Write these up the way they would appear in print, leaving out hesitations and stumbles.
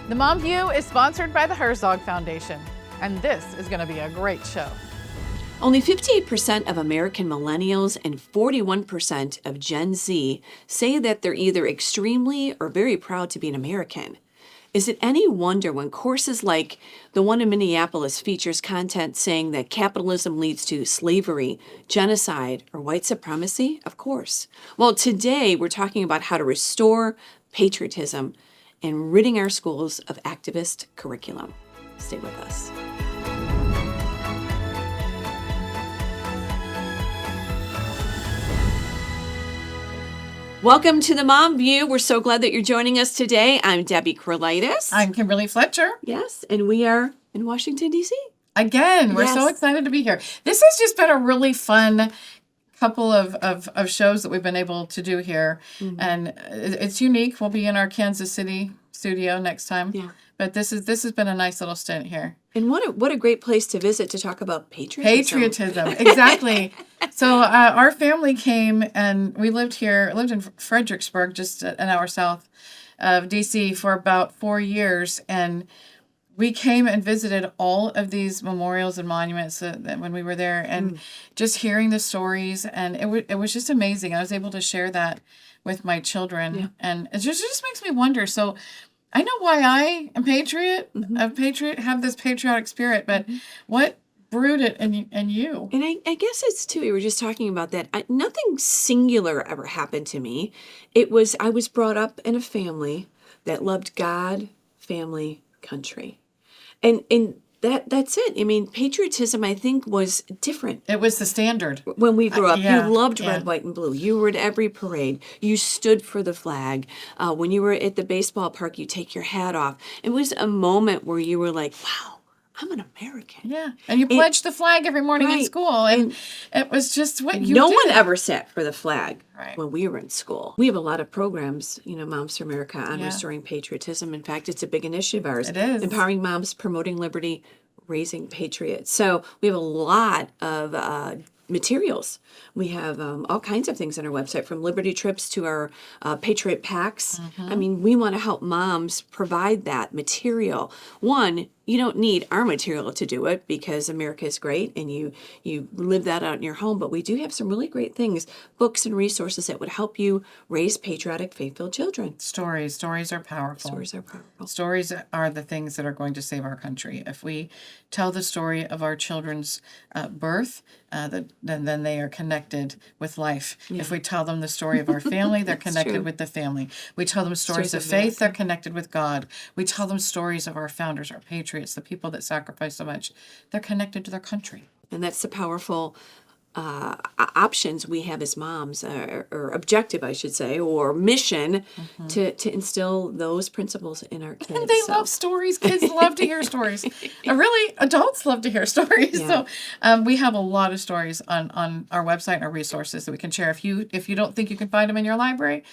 The Mom View is sponsored by the Herzog Foundation, and this is going to be a great show. Only 58% of American millennials and 41% of Gen Z say that they're either extremely or very proud to be an American. Is it any wonder when courses like the one in Minneapolis features content saying that capitalism leads to slavery, genocide, or white supremacy? Of course. Well, today we're talking about how to restore patriotism and ridding our schools of activist curriculum. Stay with us. Welcome to the Mom View. We're so glad that you're joining us today. I'm Debbie Kraulidis. I'm Kimberly Fletcher. Yes, and we are in Washington, D.C. Again, we're so excited to be here. This has just been a really fun couple of shows that we've been able to do here. Mm-hmm. And it's unique. We'll be in our Kansas City studio next time. Yeah. But this has been a nice little stint here. And what a great place to visit to talk about patriotism. Patriotism, exactly. So our family came and we lived in Fredericksburg, just an hour south of D.C. for about 4 years. And we came and visited all of these memorials and monuments when we were there, and just hearing the stories, and it was just amazing. I was able to share that with my children, and it just makes me wonder. So I know why I am a patriot, have this patriotic spirit, but what brewed it in you? And I guess it's too, we were just talking about that. Nothing singular ever happened to me. I was brought up in a family that loved God, family, country. And that's it. I mean, patriotism, I think, was different. It was the standard. When we grew up, you loved red, white, and blue. You were at every parade. You stood for the flag. When you were at the baseball park, you take your hat off. It was a moment where you were like, wow, I'm an American. Yeah. And you pledged the flag every morning in school. And it was just what you did. No one ever sat for the flag when we were in school. We have a lot of programs, Moms for America, on restoring patriotism. In fact, it's a big initiative of ours. It is. Empowering moms, promoting liberty, raising patriots. So we have a lot of materials. We have all kinds of things on our website, from Liberty trips to our Patriot packs. I mean, we want to help moms provide that material. One, you don't need our material to do it because America is great and you live that out in your home, but we do have some really great things, books and resources that would help you raise patriotic, faith-filled children. Stories are powerful. Stories are the things that are going to save our country. If we tell the story of our children's birth, then they are connected with life. Yeah. If we tell them the story of our family, they're connected with the family. We tell them stories of faith, they're connected with God. We tell them stories of our founders, our patriots, the people that sacrificed so much. They're connected to their country. And that's the powerful options we have as moms, or objective, I should say, or mission to instill those principles in our kids. And they love stories. Kids love to hear stories. Really, adults love to hear stories. Yeah. So we have a lot of stories on our website and our resources that we can share. If you don't think you can find them in your library,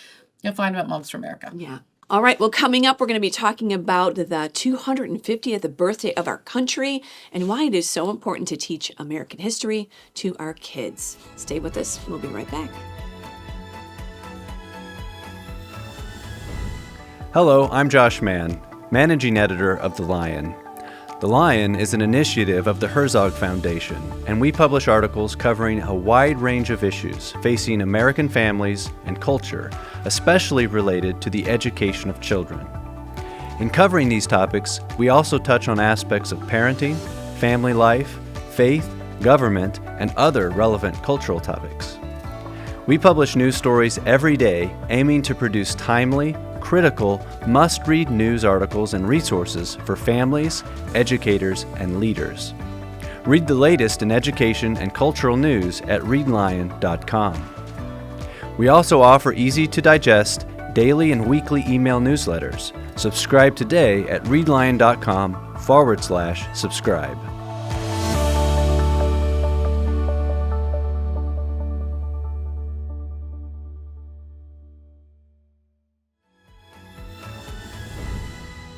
you'll find them at Moms for America. Yeah. All right, well, coming up, we're going to be talking about the 250th birthday of our country and why it is so important to teach American history to our kids. Stay with us. We'll be right back. Hello, I'm Josh Mann, Managing Editor of The Lion. The Lion is an initiative of the Herzog Foundation, and we publish articles covering a wide range of issues facing American families and culture, especially related to the education of children. In covering these topics, we also touch on aspects of parenting, family life, faith, government, and other relevant cultural topics. We publish news stories every day, aiming to produce timely, critical, must-read news articles and resources for families, educators, and leaders. Read the latest in education and cultural news at readlion.com. We also offer easy-to-digest daily and weekly email newsletters. Subscribe today at readlion.com/subscribe.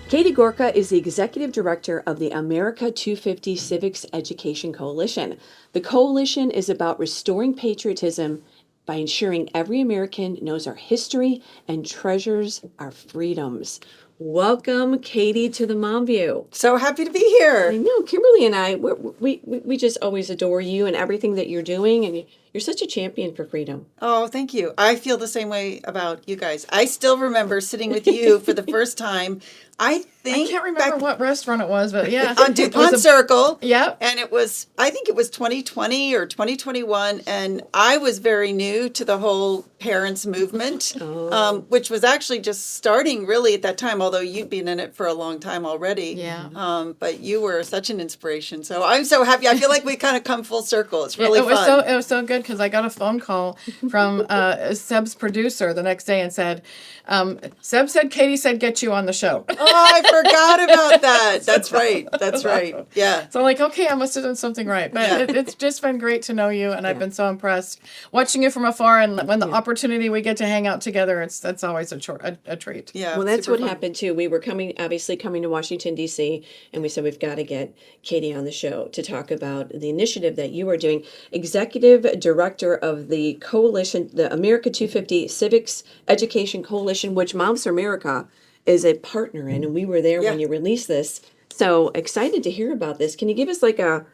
Katie Gorka is the Executive Director of the America 250 Civics Education Coalition. The coalition is about restoring patriotism by ensuring every American knows our history and treasures our freedoms. Welcome, Katie, to the Mom View. So happy to be I here. know Kimberly and I, we just always adore you and everything that you're doing, and you're such a champion for freedom. Oh, thank you. I feel the same way about you guys. I still remember sitting with you for the first time. I can't remember what restaurant it was, but yeah. on DuPont Circle. Yep. And I think it was 2020 or 2021. And I was very new to the whole parents movement, which was actually just starting really at that time, although you'd been in it for a long time already. Yeah. But you were such an inspiration. So I'm so happy. I feel like we kind of come full circle. It's really fun. It was so good because I got a phone call from Seb's producer the next day and said, Seb said Katie said get you on the show. Oh, I forgot about that. That's right. That's right. Yeah. So I'm like, okay, I must have done something right. But it's just been great to know you, and I've been so impressed watching you from afar. And when the opportunity we get to hang out together, that's always a treat. Yeah. Well, that's super what fun. happened too. We were coming to Washington, D.C., and we said we've got to get Katie on the show to talk about the initiative that you are doing. Executive Director of the coalition, the America 250 Civics Education Coalition, which Moms for America is a partner in, and we were there when you released this. So excited to hear about this. Can you give us like a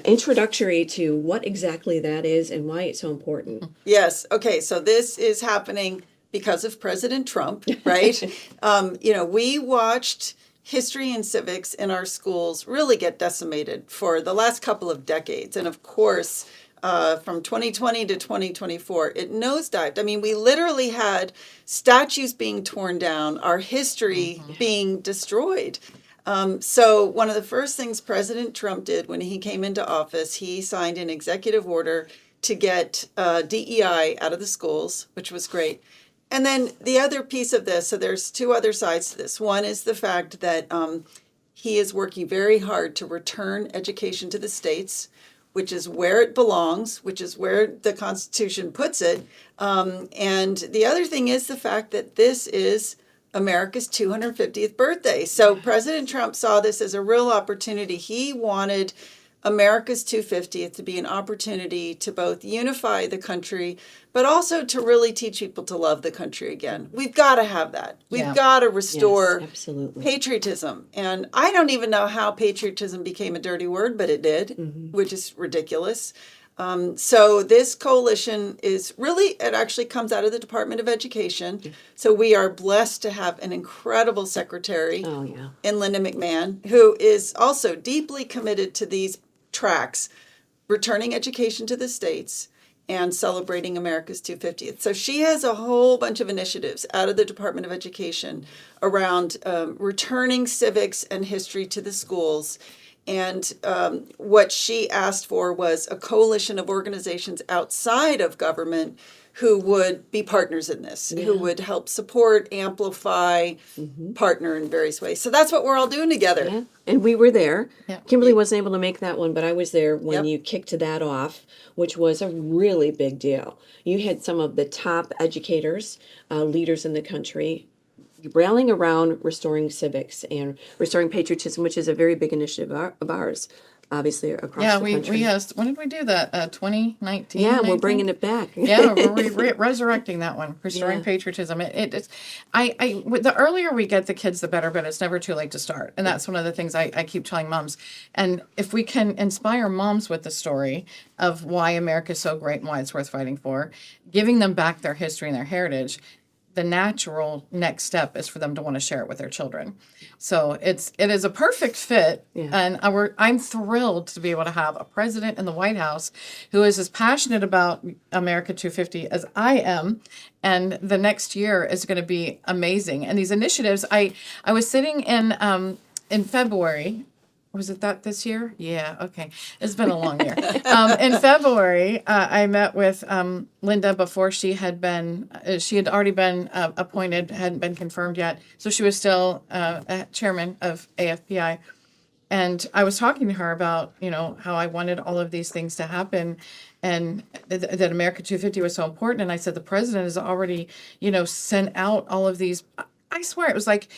introductory to what exactly that is and why it's so important? Yes. Okay. So this is happening because of President Trump, right? We watched history and civics in our schools really get decimated for the last couple of decades. And of course, from 2020 to 2024, it nosedived. I mean, we literally had statues being torn down, our history being destroyed. So one of the first things President Trump did when he came into office, he signed an executive order to get DEI out of the schools, which was great. And then the other piece of this, so there's two other sides to this. One is the fact that he is working very hard to return education to the states, which is where it belongs, which is where the Constitution puts it. And the other thing is the fact that this is America's 250th birthday. So President Trump saw this as a real opportunity. He wanted America's 250th to be an opportunity to both unify the country, but also to really teach people to love the country again. We've got to have that. We've got to restore patriotism. And I don't even know how patriotism became a dirty word, but it did, which is ridiculous. So this coalition is really, it actually comes out of the Department of Education. So we are blessed to have an incredible secretary in Linda McMahon, who is also deeply committed to these tracks, returning education to the states and celebrating America's 250th. So she has a whole bunch of initiatives out of the Department of Education around returning civics and history to the schools. And what she asked for was a coalition of organizations outside of government who would be partners in this, who would help support, amplify, partner in various ways. So that's what we're all doing together. Yeah. And we were there. Yeah. Kimberly wasn't able to make that one, but I was there when you kicked that off, which was a really big deal. You had some of the top educators, leaders in the country, rallying around restoring civics and restoring patriotism, which is a very big initiative of ours, obviously, across the country. When did we do that? 2019? Yeah, 19? we're bringing it back. Yeah, we're resurrecting that one, restoring patriotism. It's the earlier we get the kids, the better, but it's never too late to start. And that's one of the things I keep telling moms. And if we can inspire moms with the story of why America is so great and why it's worth fighting for, giving them back their history and their heritage, the natural next step is for them to want to share it with their children. So it is a perfect fit, and I'm thrilled to be able to have a president in the White House who is as passionate about America 250 as I am, and the next year is going to be amazing. And these initiatives, I was sitting in February. Was it that this year? Yeah, okay. It's been a long year. In February, I met with Linda before she had already been appointed, hadn't been confirmed yet. So she was still chairman of AFPI. And I was talking to her about, how I wanted all of these things to happen and that America 250 was so important. And I said, the president has already, sent out all of these. I swear it was like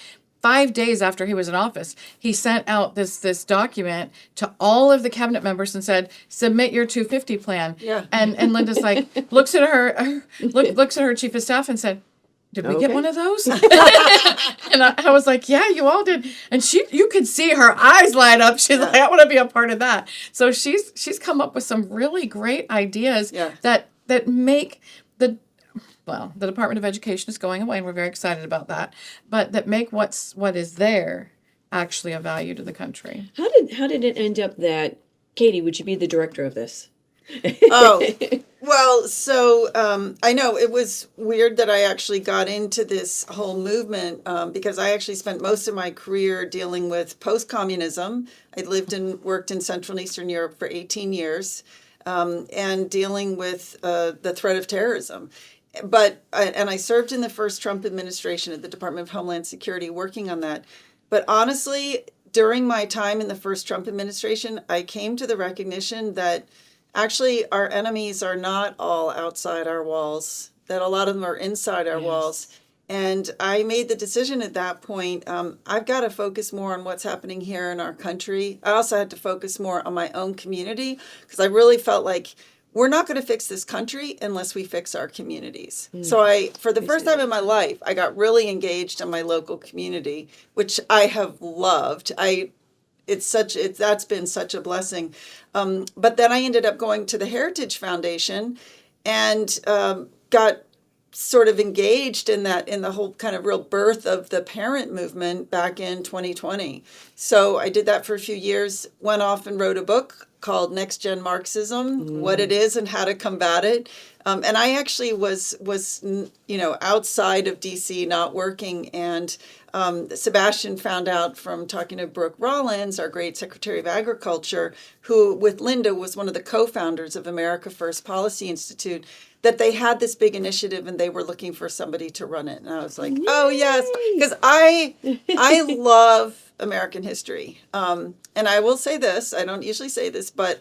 5 days after he was in office, he sent out this document to all of the cabinet members and said, "Submit your 250 plan." Yeah. And Linda's like looks at her chief of staff and said, did we get Okay. one of those? And I was like, yeah, you all did. And you could see her eyes light up. She's like, I want to be a part of that. So she's come up with some really great ideas that make the Department of Education is going away, and we're very excited about that. But that make what is there actually a value to the country. How did it end up that, Katie, would you be the director of this? Oh, well, so I know it was weird that I actually got into this whole movement because I actually spent most of my career dealing with post-communism. I lived and worked in Central and Eastern Europe for 18 years and dealing with the threat of terrorism. But I served in the first Trump administration at the Department of Homeland Security working on that. But honestly, during my time in the first Trump administration, I came to the recognition that actually our enemies are not all outside our walls, that a lot of them are inside our walls. And I made the decision at that point, I've got to focus more on what's happening here in our country. I also had to focus more on my own community because I really felt like we're not going to fix this country unless we fix our communities. So for the first time in my life, I got really engaged in my local community, which I have loved. That's been such a blessing. But then I ended up going to the Heritage Foundation and got sort of engaged in the whole kind of real birth of the parent movement back in 2020. So I did that for a few years, went off and wrote a book called Next Gen Marxism, What It Is and How to Combat It. And I actually was outside of DC, not working, and Sebastian found out from talking to Brooke Rollins, our great Secretary of Agriculture, who with Linda was one of the co-founders of America First Policy Institute, that they had this big initiative and they were looking for somebody to run it. And I was like, oh yes, because I love American history. And I will say this, I don't usually say this, but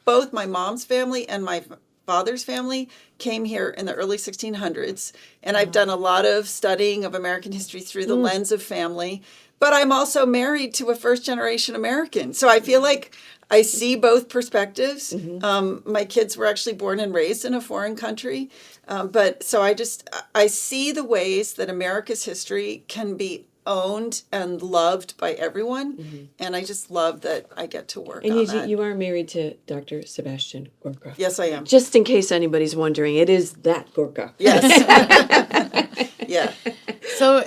both my mom's family and my father's family came here in the early 1600s. And I've done a lot of studying of American history through the lens of family. But I'm also married to a first generation American. So I feel like I see both perspectives. My kids were actually born and raised in a foreign country. But so I see the ways that America's history can be owned and loved by everyone. And I just love that I get to work on that. You are married to Dr. Sebastian Gorka. Yes, I am. Just in case anybody's wondering, it is that Gorka. Yes. Yeah. So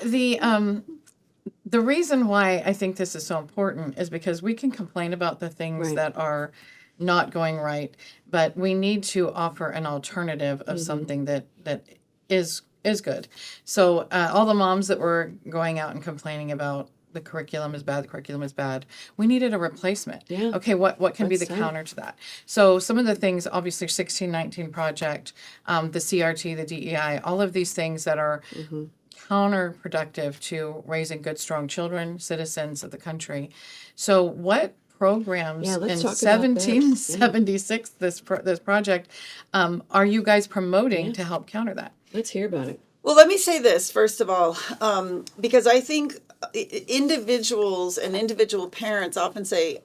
the reason why I think this is so important is because we can complain about the things that are not going right, but we need to offer an alternative of something that is good. So all the moms that were going out and complaining about the curriculum is bad, we needed a replacement. Yeah. Okay, what can be the counter to that? So some of the things, obviously 1619 Project, the CRT, the DEI, all of these things that are counterproductive to raising good, strong children, citizens of the country. So what programs in let's talk about that. 1776, this project, are you guys promoting to help counter that? Let's hear about it. Well, let me say this, first of all, because I think individuals and individual parents often say,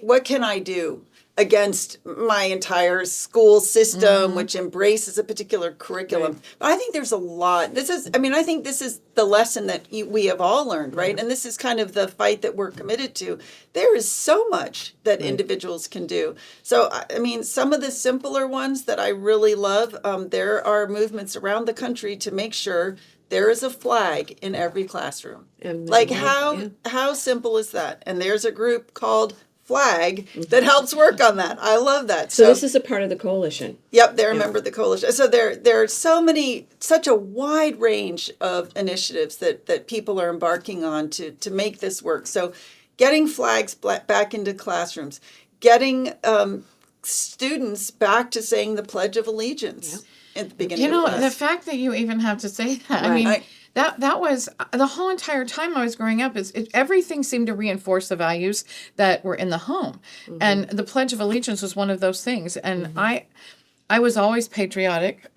what can I do against my entire school system, which embraces a particular curriculum? But I think there's a lot. I think this is the lesson that we have all learned, right? And this is kind of the fight that we're committed to. There is so much that individuals can do. So, I mean, some of the simpler ones that I really love, there are movements around the country to make sure there is a flag in every classroom. Like how simple is that? And there's a group called Flag that helps work on that. I love that. So this is a part of the coalition. Yep, they're a member of the coalition. So there are such a wide range of initiatives that people are embarking on to make this work. So getting flags back into classrooms, getting students back to saying the Pledge of Allegiance at the beginning of class. The fact that you even have to say that, I mean, that was the whole entire time I was growing up. Everything seemed to reinforce the values that were in the home, and the Pledge of Allegiance was one of those things. And I was always patriotic.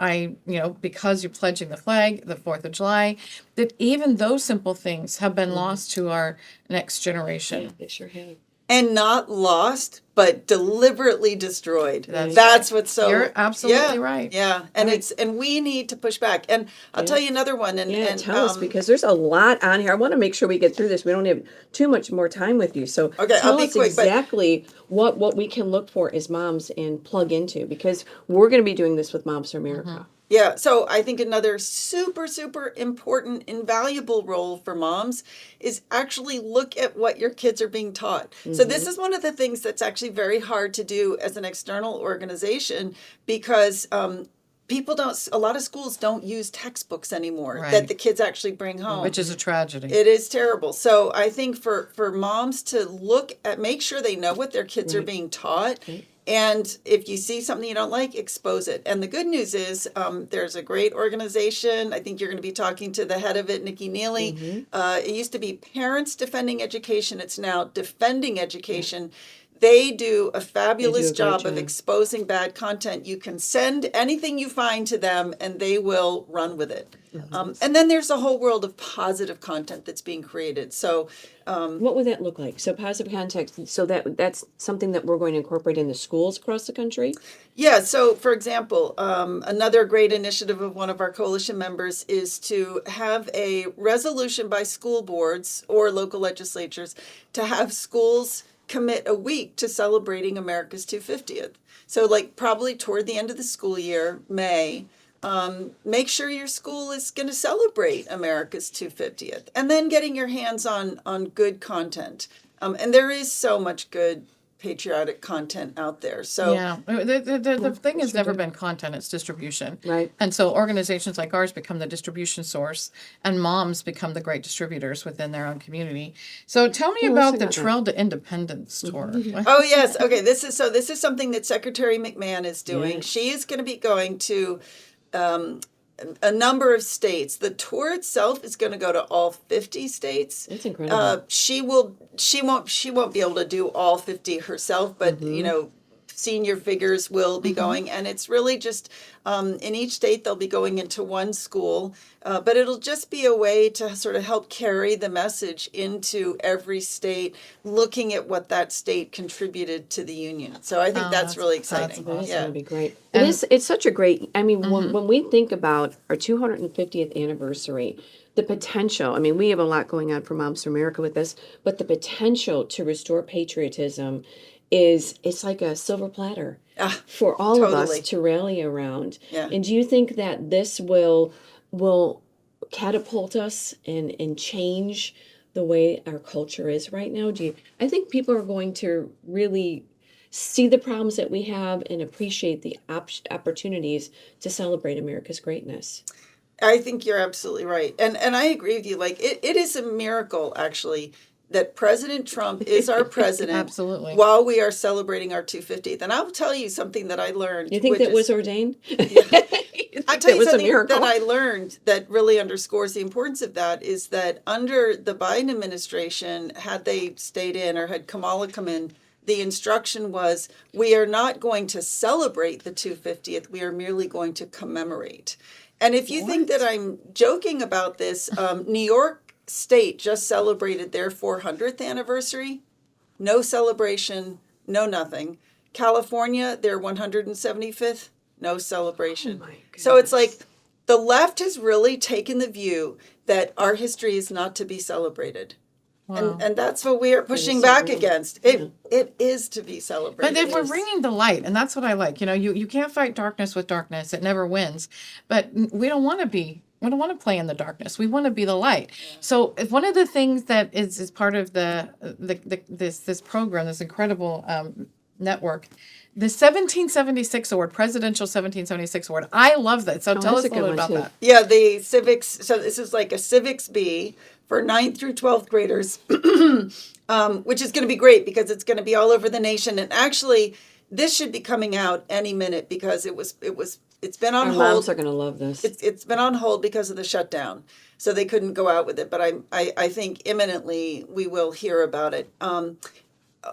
Because you're pledging the flag, the 4th of July, that even those simple things have been lost to our next generation. Yeah, they sure have. and not lost, but deliberately destroyed. That's That's what's so. You're absolutely yeah, right. Yeah, and and we need to push back. And I'll tell you another one. And Tell us, because there's a lot on here. I want to make sure we get through this. We don't have too much more time with you. So Okay, tell I'll be us quick, but- exactly what we can look for as moms and plug into, because we're going to be doing this with Moms for America. Yeah, so I think another super, super important, invaluable role for moms is actually look at what your kids are being taught. So this is one of the things that's actually very hard to do as an external organization, because a lot of schools don't use textbooks anymore that Right. the kids actually bring home. Which is a tragedy. It is terrible. So I think for moms to make sure they know what their kids are being taught. And if you see something you don't like, expose it. And the good news is there's a great organization. I think you're going to be talking to the head of it, Nicole Neily. It used to be Parents Defending Education. It's now Defending Education. They do a fabulous job of exposing bad content. You can send anything you find to them and they will run with it. And then there's a whole world of positive content that's being created. So What would that look like? So positive context. So that's something that we're going to incorporate in the schools across the country. yeah, so for example, another great initiative of one of our coalition members is to have a resolution by school boards or local legislatures to have schools commit a week to celebrating America's 250th. So like probably toward the end of the school year, May, make sure your school is going to celebrate America's 250th, and then getting your hands on good content. And there is so much good patriotic content out there. So Yeah, the thing has never been content; it's distribution. Right. And so organizations like ours become the distribution source, and moms become the great distributors within their own community. So tell me about the Trail to Independence tour. Oh yes, okay. This is something that Secretary McMahon is doing. Yes. She is going to be going to a number of states. The tour itself is going to go to all 50 states. That's incredible. She won't be able to do all 50 herself, but senior figures will be going, and it's really just in each state they'll be going into one school, but it'll just be a way to sort of help carry the message into every state, looking at what that state contributed to the union. So I think that's really exciting. That is Yeah. going to be great. It's such a great, I mean, when we think about our 250th anniversary, the potential, I mean, we have a lot going on for Moms for America with this, but the potential to restore patriotism it's like a silver platter for all of totally. us to rally around. Yeah. And do you think that this will catapult us and change the way our culture is right now? I think people are going to really see the problems that we have and appreciate the opportunities to celebrate America's greatness. I think you're absolutely right. And I agree with you. Like it is a miracle actually that President Trump is our president Absolutely. while we are celebrating our 250th. And I'll tell you something that I learned. You think which that was ordained? I'll tell you was a something miracle? that I learned that really underscores the importance of that is that under the Biden administration, had they stayed in or had Kamala come in, the instruction was, we are not going to celebrate the 250th, we are merely going to commemorate. And if you think that I'm joking about this, New York State just celebrated their 400th anniversary. No celebration, no nothing. California, their 175th, no celebration. Oh my So it's like the left has really taken the view that our history is not to be celebrated. And that's what we are pushing back against. It is to be celebrated. But if we're bringing the light, and that's what I like, you can't fight darkness with darkness. It never wins. But we don't want to play in the darkness. We want to be the light. So if one of the things that is part of this program, this incredible network, the 1776 award, Presidential 1776 award. I love that. So tell us a little bit about that. Yeah, the civics. So this is like a civics B for 9th through 12th graders, which is going to be great because it's going to be all over the nation. And actually, this should be coming out any minute because it's been on Our hold. moms are going to love this. It's been on hold because of the shutdown, so they couldn't go out with it. But I think imminently we will hear about it.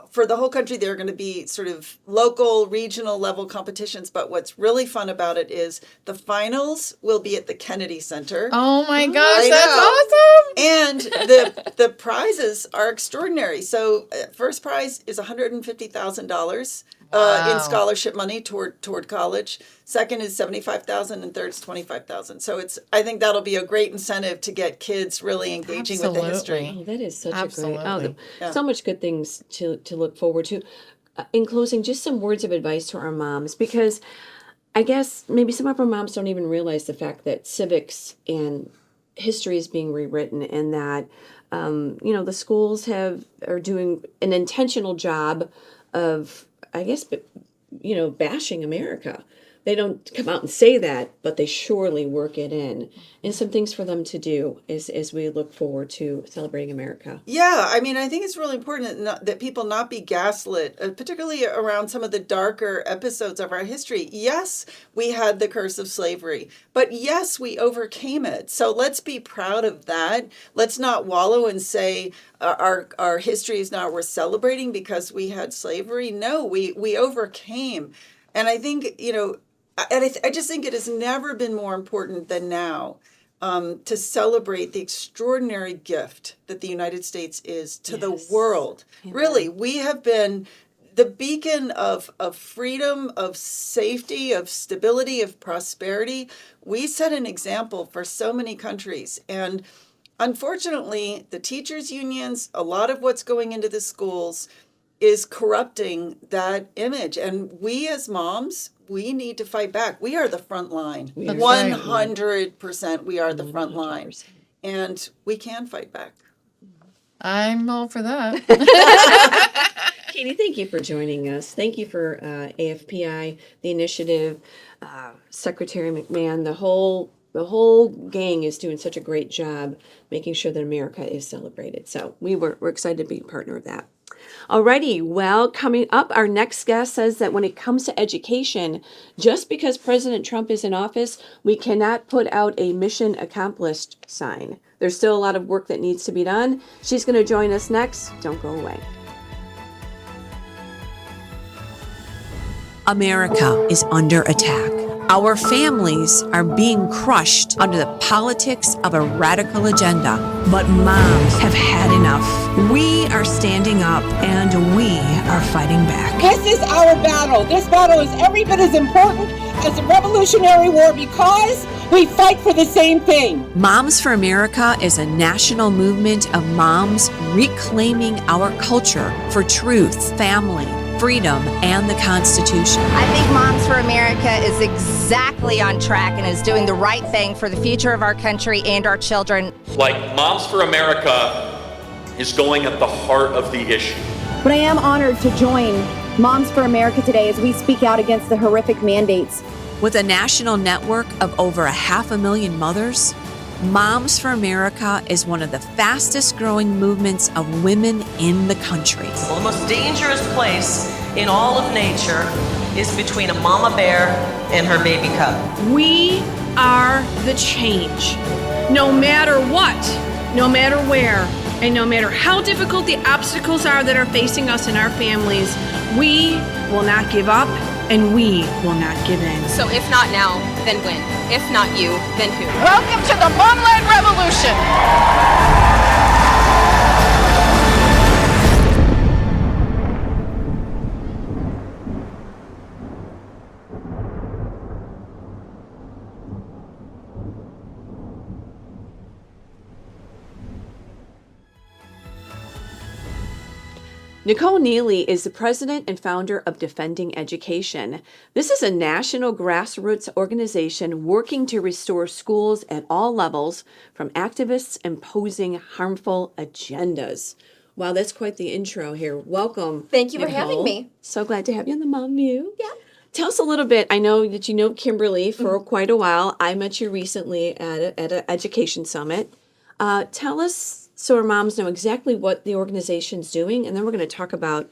for the whole country, there are going to be sort of local, regional level competitions. But what's really fun about it is the finals will be at the Kennedy Center. Oh my gosh, I that's awesome! And the prizes are extraordinary. So first prize is $150,000 in scholarship money toward college. Second is $75,000, and third is $25,000. So I think that'll be a great incentive to get kids really engaging with the history. Oh, that is such Absolutely. a great, so much good things to look forward to. In closing, just some words of advice to our moms, because I guess maybe some of our moms don't even realize the fact that civics and history is being rewritten, and that the schools are doing an intentional job of, I guess, bashing America. They don't come out and say that, but they surely work it in. And some things for them to do as we look forward to celebrating America. Yeah, I mean, I think it's really important that people not be gaslit, particularly around some of the darker episodes of our history. Yes, we had the curse of slavery, but yes, we overcame it. So let's be proud of that. Let's not wallow and say our history is not worth celebrating because we had slavery. No, we overcame. And I think, I just think it has never been more important than now to celebrate the extraordinary gift that the United States is to the world. Amen. Really, we have been the beacon of freedom, of safety, of stability, of prosperity. We set an example for so many countries. And unfortunately, the teachers' unions, a lot of what's going into the schools is corrupting that image. And we as moms, we need to fight back. We are the front line. 100% we are the front line. And we can fight back. I'm all for that. Katie, thank you for joining us. Thank you for AFPI, the initiative, Secretary McMahon, the whole gang is doing such a great job making sure that America is celebrated. So we're excited to be a partner of that. Alrighty, well, coming up, our next guest says that when it comes to education, just because President Trump is in office, we cannot put out a mission accomplished sign. There's still a lot of work that needs to be done. She's going to join us next. Don't go away. America is under attack. Our families are being crushed under the politics of a radical agenda. But moms have had enough. We are standing up and we are fighting back. This is our battle. This battle is every bit as important as the Revolutionary War because we fight for the same thing. Moms for America is a national movement of moms reclaiming our culture for truth, family, freedom, and the Constitution. I think Moms for America is exactly on track and is doing the right thing for the future of our country and our children. Like Moms for America is going at the heart of the issue. But I am honored to join Moms for America today as we speak out against the horrific mandates. With a national network of over 500,000 mothers, Moms for America is one of the fastest growing movements of women in the country. Well, the most dangerous place in all of nature is between a mama bear and her baby cub. We are the change. No matter what, no matter where, and no matter how difficult the obstacles are that are facing us and our families, we will not give up and we will not give in. So if not now, then when? If not you, then who? Welcome to the Momland Revolution! Nicole Neily is the president and founder of Defending Education. This is a national grassroots organization working to restore schools at all levels from activists imposing harmful agendas. Wow, that's quite the intro here. Welcome. Thank you for Nicole. having me. So glad to have you on the Mom View. Yeah. Tell us a little bit. I know that you know Kimberly for quite a while. I met you recently at an education summit. Tell us, so our moms know exactly what the organization's doing, and then we're going to talk about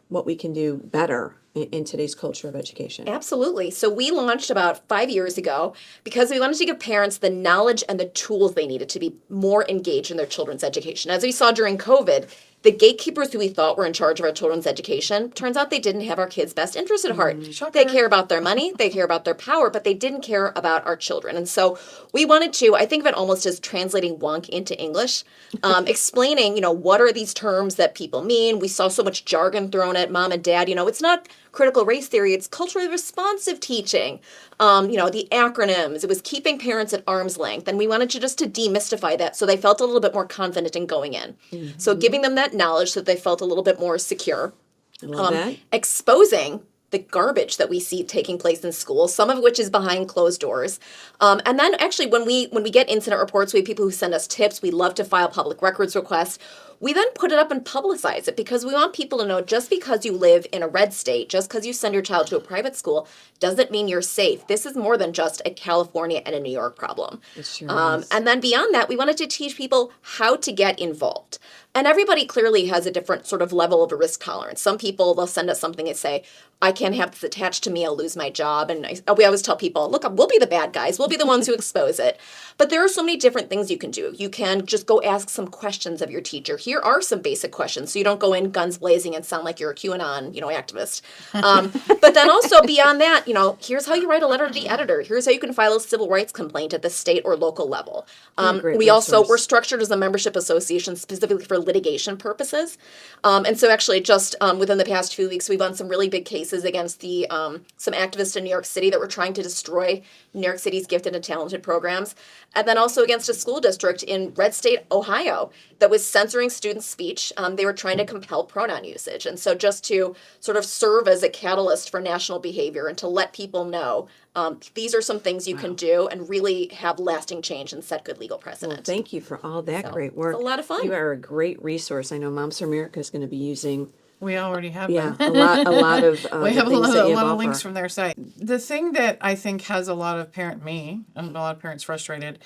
what we can do better in today's culture of education. Absolutely. So we launched about 5 years ago because we wanted to give parents the knowledge and the tools they needed to be more engaged in their children's education. As we saw during COVID, the gatekeepers who we thought were in charge of our children's education, turns out they didn't have our kids' best interest at heart. They care about their money, they care about their power, but they didn't care about our children. And so we wanted to, I think of it almost as translating wonk into English, explaining, what are these terms that people mean? We saw so much jargon thrown at mom and dad. It's not critical race theory, it's culturally responsive teaching. The acronyms, it was keeping parents at arm's length. And we wanted to just to demystify that so they felt a little bit more confident in going in. Mm-hmm. So giving them that knowledge so that they felt a little bit more secure. I love that. Exposing the garbage that we see taking place in schools, some of which is behind closed doors. And then actually when we get incident reports, we have people who send us tips. We love to file public records requests. We then put it up and publicize it because we want people to know just because you live in a red state, just because you send your child to a private school, doesn't mean you're safe. This is more than just a California and a New York problem. It sure is. And then beyond that, we wanted to teach people how to get involved. And everybody clearly has a different sort of level of a risk tolerance. Some people, they'll send us something and say, I can't have this attached to me, I'll lose my job. And we always tell people, look, we'll be the bad guys. We'll be the ones who expose it. But there are so many different things you can do. You can just go ask some questions of your teacher. Here are some basic questions, so you don't go in guns blazing and sound like you're a QAnon, activist. But then also beyond that, here's how you write a letter to the editor. Here's how you can file a civil rights complaint at the state or local level. We're structured as a membership association specifically for litigation purposes. And so actually just within the past few weeks, we've won some really big cases against some activists in New York City that were trying to destroy New York City's gifted and talented programs. And then also against a school district in red state Ohio that was censoring students' speech. They were trying to compel pronoun usage. And so just to sort of serve as a catalyst for national behavior and to let people know these are some things you can do and really have lasting change and set good legal precedent. Well, thank you for all that great work. It's a lot of fun. You are a great resource. I know Moms for America is going to be using. We already have a them. a lot of we have a lot of offer. links from their site. The thing that I think has a lot of parents frustrated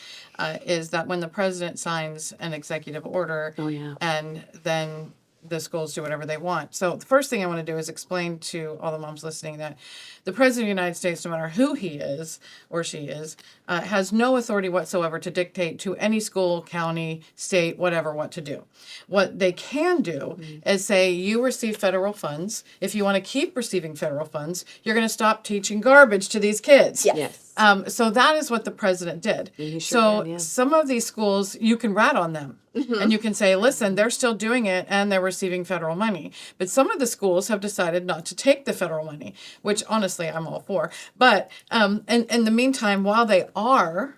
is that when the president signs an executive order and then the schools do whatever they want. So the first thing I want to do is explain to all the moms listening that the president of the United States, no matter who he is or she is, has no authority whatsoever to dictate to any school, county, state, whatever, what to do. What they can do is say, you receive federal funds. If you want to keep receiving federal funds, you're going to stop teaching garbage to these kids. Yes. So that is what the president did. Some of these schools, you can rat on them. Mm-hmm. And you can say, listen, they're still doing it and they're receiving federal money. But some of the schools have decided not to take the federal money, which honestly I'm all for. But in the meantime, while they are,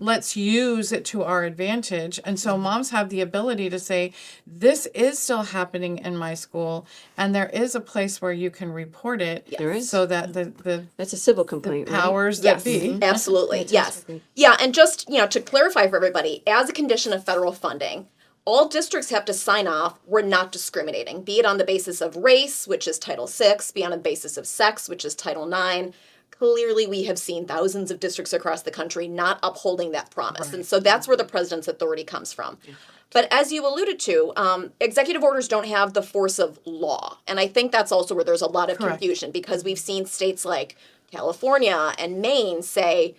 let's use it to our advantage. And so moms have the ability to say, this is still happening in my school and there is a place where you can report it. Yes. There is. So that that's a civil complaint, the powers that be. Absolutely. Yes. Yeah. And just, to clarify for everybody, as a condition of federal funding, all districts have to sign off, we're not discriminating, be it on the basis of race, which is Title VI, be on the basis of sex, which is Title IX. Clearly, we have seen thousands of districts across the country not upholding that promise. Right. And so that's where the president's authority comes from. Yeah. But as you alluded to, executive orders don't have the force of law. And I think that's also where there's a lot of confusion because we've seen states like California and Maine say,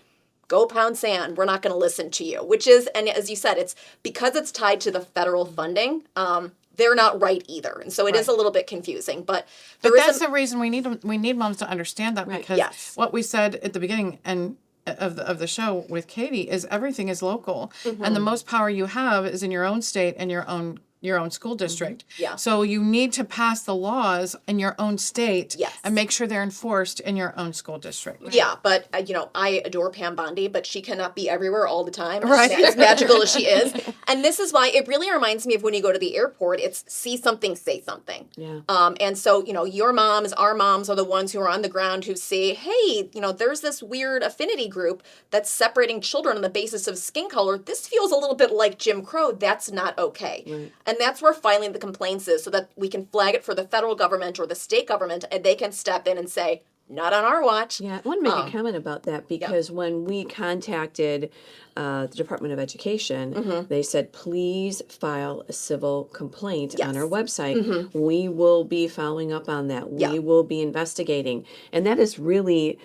go pound sand, we're not going to listen to you, which is, and as you said, it's because it's tied to the federal funding, they're not right either. And so it is a little bit confusing, but that's the reason we need moms to understand that because what we said at the beginning and of the show with Katie is everything is local and the most power you have is in your own state and your own school district. Yeah. So you need to pass the laws in your own state and make sure they're enforced in your own school district. Right. Yeah, but I adore Pam Bondi, but she cannot be everywhere all the time. Right. As magical as she is. And this is why it really reminds me of when you go to the airport, it's see something, say something. Yeah. And so, your moms, our moms are the ones who are on the ground who say, hey, there's this weird affinity group that's separating children on the basis of skin color. This feels a little bit like Jim Crow. That's not okay. Right. And that's where filing the complaints is so that we can flag it for the federal government or the state government and they can step in and say, not on our watch. Yeah, I want to make a comment about that because when we contacted the Department of Education, they said, please file a civil complaint on our website. We will be following up on that. We will be investigating. And that is really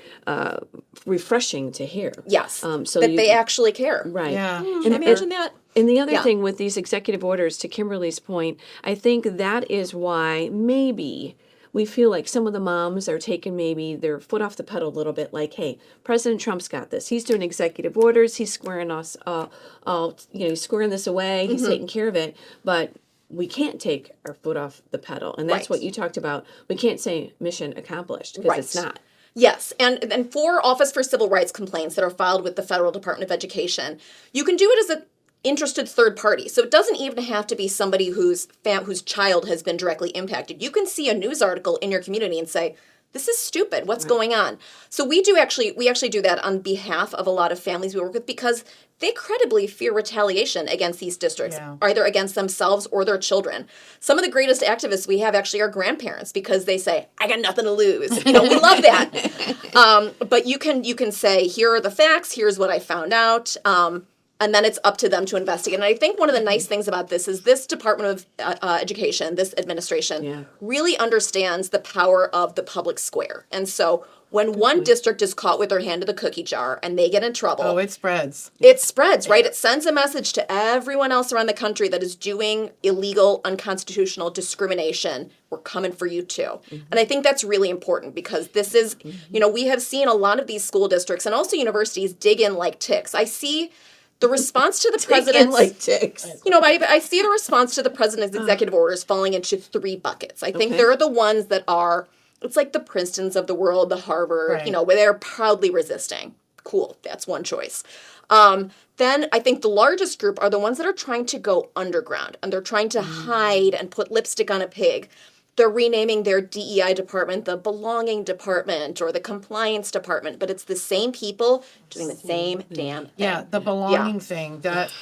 refreshing to hear. Yes, so that they actually care. Right. Yeah. And imagine that. And the other Yeah. thing with these executive orders, to Kimberly's point, I think that is why maybe we feel like some of the moms are taking maybe their foot off the pedal a little bit, like, hey, President Trump's got this. He's doing executive orders. He's squaring us, he's squaring this away. He's taking care of it. But we can't take our foot off the pedal. And that's Right. what you talked about. We can't say mission accomplished, because Right. it's not. Yes, and for Office for Civil Rights complaints that are filed with the Federal Department of Education, you can do it as an interested third party. So it doesn't even have to be somebody whose child has been directly impacted. You can see a news article in your community and say, this is stupid. What's going on? So we actually do that on behalf of a lot of families we work with, because they credibly fear retaliation against these districts, either against themselves or their children. Some of the greatest activists we have actually are grandparents, because they say, I got nothing to lose. We love that. But you can say, here are the facts, here's what I found out. And then it's up to them to investigate. And I think one of the nice things about this is this Department of Education, this administration, really understands the power of the public square. And so when one district is caught with their hand in the cookie jar and they get in trouble. Oh, it spreads. It spreads, right? It sends a message to everyone else around the country that is doing illegal, unconstitutional discrimination. We're coming for you too. And I think that's really important, because this is, we have seen a lot of these school districts and also universities dig in like ticks. I see the response to the president's, like ticks. I see the response to the president's executive orders falling into three buckets. I think there are the ones that are, it's like the Princetons of the world, the Harvard, where they're proudly resisting. Cool, that's one choice. Then I think the largest group are the ones that are trying to go underground, and they're trying to hide and put lipstick on a pig. They're renaming their DEI department the belonging department or the compliance department, but it's the same people doing the same damn thing. Yeah, the belonging thing that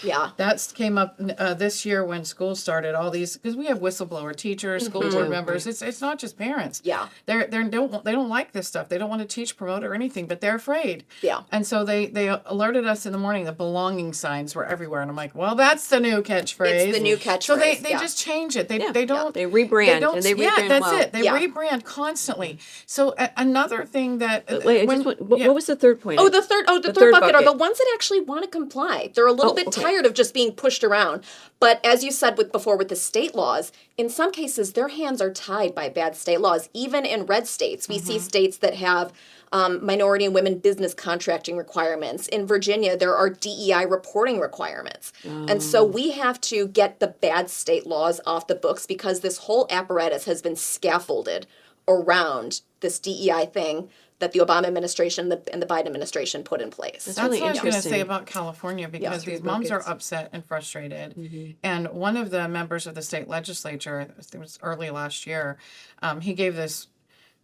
came up this year when school started. All these, because we have whistleblower teachers, school board members. It's not just parents. Yeah, they don't like this stuff. They don't want to teach, promote, or anything, but they're afraid. Yeah, and so they alerted us in the morning. The belonging signs were everywhere, and I'm like, well, that's the new catchphrase. It's the new catchphrase. So they just change it. They don't. They rebrand. And they rebrand that's it. They rebrand constantly. So another thing that what was the third point? The third bucket are the ones that actually want to comply. They're a little bit tired of just being pushed around. But as you said before with the state laws, in some cases their hands are tied by bad state laws. Even in red states, we see states that have minority and women business contracting requirements. In Virginia, there are DEI reporting requirements. And so we have to get the bad state laws off the books, because this whole apparatus has been scaffolded around this DEI thing that the Obama administration and the Biden administration put in place. That's really what I was going to say about California, because these moms are upset and frustrated. And one of the members of the state legislature, it was early last year, he gave this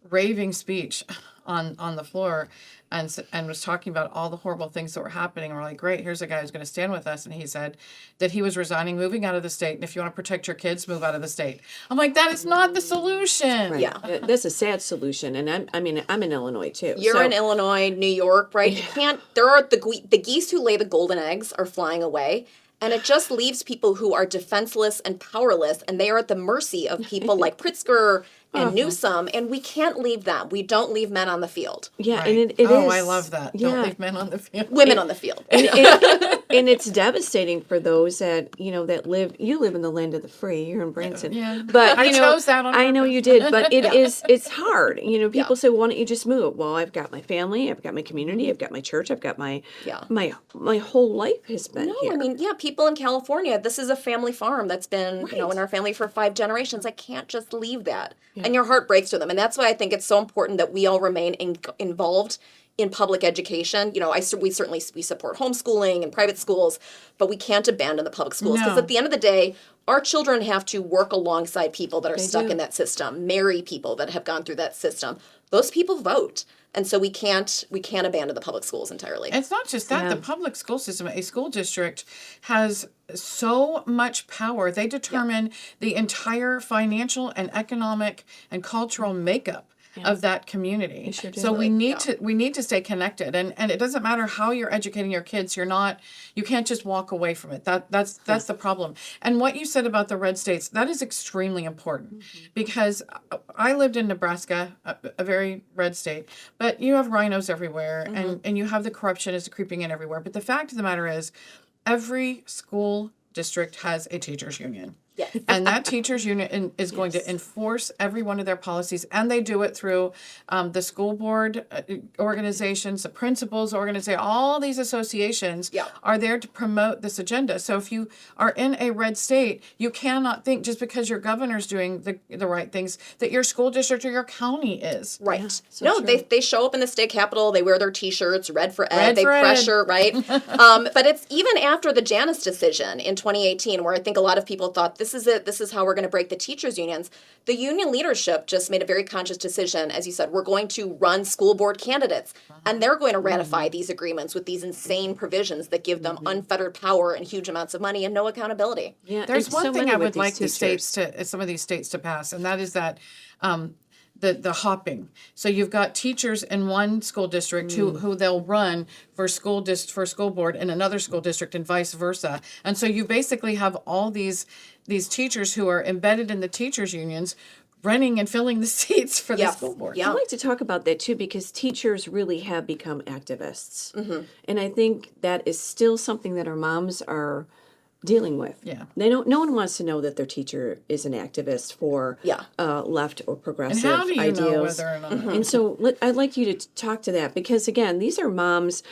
raving speech on the floor and was talking about all the horrible things that were happening. And we're like, great, here's a guy who's going to stand with us. And he said that he was resigning, moving out of the state. And if you want to protect your kids, move out of the state. I'm like, that is not the solution. Right. Yeah. That's a sad solution. And I'm in Illinois too. You're in Illinois, New York, right? You can't, there are the geese who lay the golden eggs are flying away. And it just leaves people who are defenseless and powerless, and they are at the mercy of people like Pritzker and Newsom, and we can't leave them. We don't leave men on the field. Yeah, right. and it is. I love that. Don't leave men on the field. Women on the field. And it's devastating for those that that live. You live in the land of the free. You're in Branson. Yeah. But I chose that on I know you did, but it is. It's hard. People say, "Why don't you just move?" Well, I've got my family. I've got my community. I've got my church. I've got my whole life has been here. I mean, people in California. This is a family farm that's been in our family for 5 generations. I can't just leave that. Yeah. And your heart breaks for them. And that's why I think it's so important that we all remain involved in public education. We support homeschooling and private schools, but we can't abandon the public schools, because at the end of the day, our children have to work alongside people that are stuck in that system, marry people that have gone through that system. Those people vote. And so we can't abandon the public schools entirely. It's not just that. The public school system, a school district, has so much power. They determine the entire financial and economic and cultural makeup of that community. Sure do. So we need to stay connected, and it doesn't matter how you're educating your kids. You can't just walk away from it. That's the problem. And what you said about the red states, that is extremely important, because I lived in Nebraska, a very red state, but you have rhinos everywhere, and you have the corruption is creeping in everywhere. But the fact of the matter is, every school district has a teachers union. Yes. And that teachers union is going to enforce every one of their policies, and they do it through the school board organizations, the principals organization, all these associations are there to promote this agenda. So if you are in a red state, you cannot think just because your governor's doing the right things that your school district or your county is. Right. Yeah, so no, true. they show up in the state capitol, they wear their t-shirts, red for ed, Red they for ed. pressure, right? But it's even after the Janus decision in 2018, where I think a lot of people thought, this is it, this is how we're going to break the teachers unions. The union leadership just made a very conscious decision, as you said, we're going to run school board candidates, and they're going to ratify these agreements with these insane provisions that give them unfettered power and huge amounts of money and no accountability. Yeah, There's and one so thing many I with would these like the teachers. states some of these states to pass, and that is that the hopping. So you've got teachers in one school district who they'll run for school board in another school district and vice versa. And so you basically have all these teachers who are embedded in the teachers unions running and filling the seats for the school board. I'd like to talk about that too, because teachers really have become activists. And I think that is still something that our moms are dealing with. Yeah. They don't. No one wants to know that their teacher is an activist for left or progressive And how do you ideals. know whether or not? And so I'd like you to talk to that, because again, these are moms.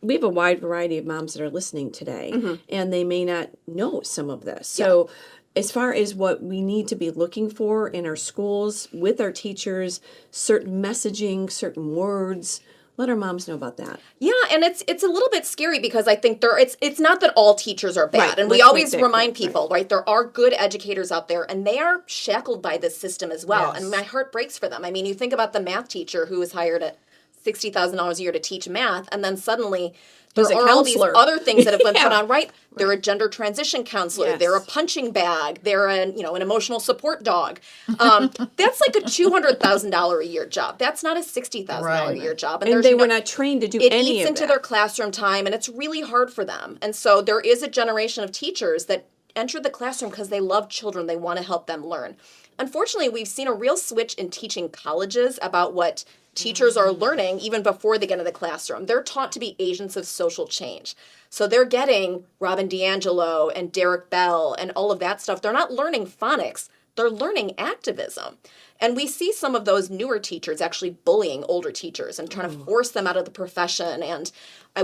We have a wide variety of moms that are listening today, and they may not know some of this. So as far as what we need to be looking for in our schools with our teachers, certain messaging, certain words. Let our moms know about that. Yeah, and it's a little bit scary, because I think it's not that all teachers are bad. Right, And we let's always make that remind clear, people, right? There are good educators out there, and they are shackled by this system as well. Yes. And my heart breaks for them. I mean, you think about the math teacher who was hired at $60,000 a year to teach math, and then suddenly there Who's a are all these counselor. other things that have been put on, right? They're a gender transition counselor. Yes. They're a punching bag. They're an emotional support dog. That's like a $200,000 a year job. That's not a $60,000 a year job. And there's they were not trained to do it any eats of into that. their classroom time, and it's really hard for them. And so there is a generation of teachers that enter the classroom because they love children. They want to help them learn. Unfortunately, we've seen a real switch in teaching colleges about what teachers are learning even before they get into the classroom. They're taught to be agents of social change. So they're getting Robin DiAngelo and Derek Bell and all of that stuff. They're not learning phonics. They're learning activism. And we see some of those newer teachers actually bullying older teachers and trying to force them out of the profession. And